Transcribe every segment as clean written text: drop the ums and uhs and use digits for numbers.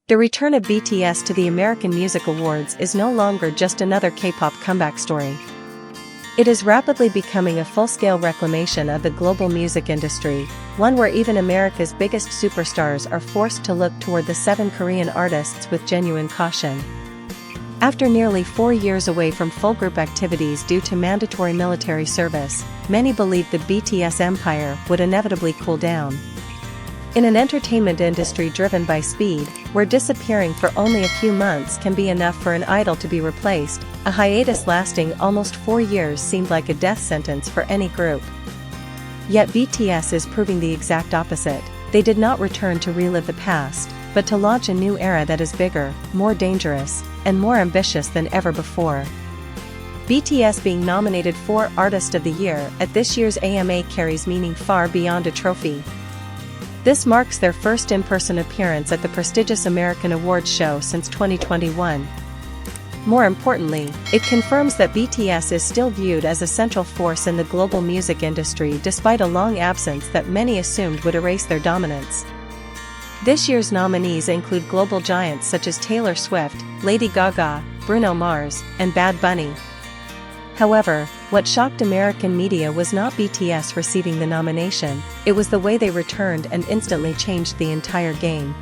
The return of BTS to the American Music Awards is no longer just another K-pop comeback story. It is rapidly becoming a full-scale reclamation of the global music industry, one where even America's biggest superstars are forced to look toward the 7 Korean artists with genuine caution. After nearly 4 years away from full group activities due to mandatory military service, many believed the BTS empire would inevitably cool down. In an entertainment industry driven by speed, where disappearing for only a few months can be enough for an idol to be replaced, a hiatus lasting almost 4 years seemed like a death sentence for any group. Yet BTS is proving the exact opposite. They did not return to relive the past, but to launch a new era that is bigger, more dangerous, and more ambitious than ever before. BTS being nominated for Artist of the Year at this year's AMA carries meaning far beyond a trophy. This marks their first in-person appearance at the prestigious American Awards show since 2021. More importantly, it confirms that BTS is still viewed as a central force in the global music industry despite a long absence that many assumed would erase their dominance. This year's nominees include global giants such as Taylor Swift, Lady Gaga, Bruno Mars, and Bad Bunny. However, what shocked American media was not BTS receiving the nomination, it was the way they returned and instantly changed the entire game.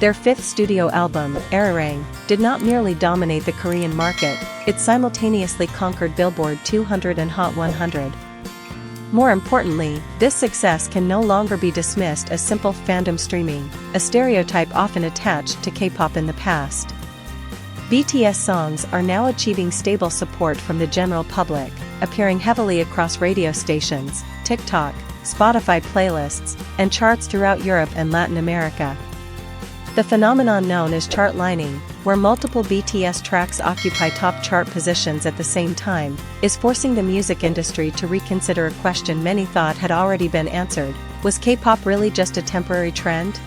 Their 5th studio album, Arirang, did not merely dominate the Korean market, it simultaneously conquered Billboard 200 and Hot 100. More importantly, this success can no longer be dismissed as simple fandom streaming, a stereotype often attached to K-pop in the past. BTS songs are now achieving stable support from the general public, appearing heavily across radio stations, TikTok, Spotify playlists, and charts throughout Europe and Latin America. The phenomenon known as chart lining, where multiple BTS tracks occupy top chart positions at the same time, is forcing the music industry to reconsider a question many thought had already been answered: was K-pop really just a temporary trend?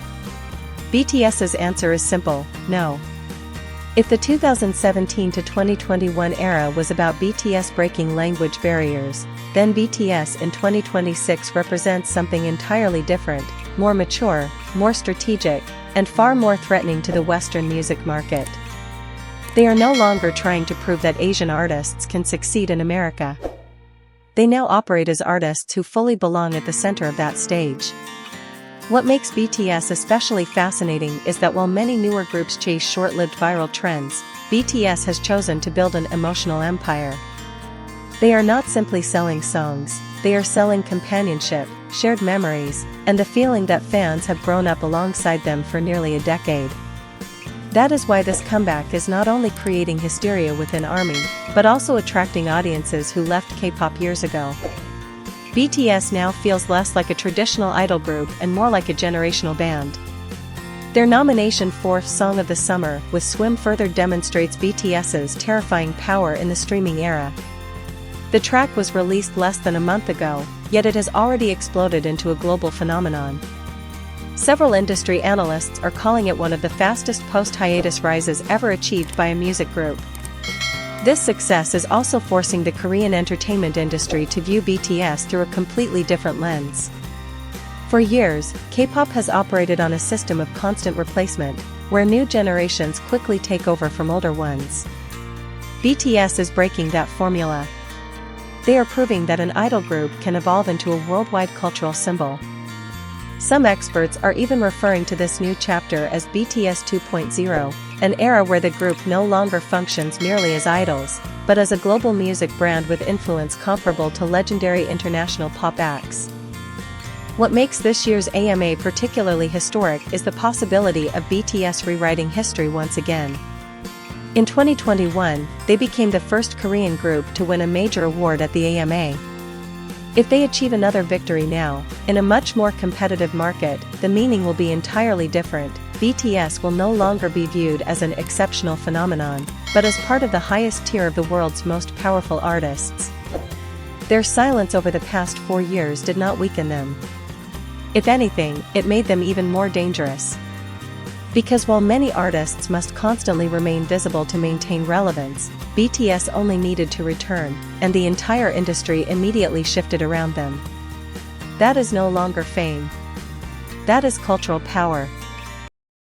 BTS's answer is simple: no. If the 2017 to 2021 era was about BTS breaking language barriers, then BTS in 2026 represents something entirely different, more mature, more strategic, and far more threatening to the Western music market. They are no longer trying to prove that Asian artists can succeed in America. They now operate as artists who fully belong at the center of that stage. What makes BTS especially fascinating is that while many newer groups chase short-lived viral trends, BTS has chosen to build an emotional empire. They are not simply selling songs, they are selling companionship, shared memories, and the feeling that fans have grown up alongside them for nearly a decade. That is why this comeback is not only creating hysteria within ARMY, but also attracting audiences who left K-pop years ago. BTS now feels less like a traditional idol group and more like a generational band. Their nomination for Song of the Summer with Swim further demonstrates BTS's terrifying power in the streaming era. The track was released less than a month ago, yet it has already exploded into a global phenomenon. Several industry analysts are calling it one of the fastest post-hiatus rises ever achieved by a music group. This success is also forcing the Korean entertainment industry to view BTS through a completely different lens. For years, K-pop has operated on a system of constant replacement, where new generations quickly take over from older ones. BTS is breaking that formula. They are proving that an idol group can evolve into a worldwide cultural symbol. Some experts are even referring to this new chapter as BTS 2.0, an era where the group no longer functions merely as idols, but as a global music brand with influence comparable to legendary international pop acts. What makes this year's AMA particularly historic is the possibility of BTS rewriting history once again. In 2021, they became the first Korean group to win a major award at the AMA. If they achieve another victory now, in a much more competitive market, the meaning will be entirely different. BTS will no longer be viewed as an exceptional phenomenon, but as part of the highest tier of the world's most powerful artists. Their silence over the past 4 years did not weaken them. If anything, it made them even more dangerous. Because while many artists must constantly remain visible to maintain relevance, BTS only needed to return, and the entire industry immediately shifted around them. That is no longer fame. That is cultural power.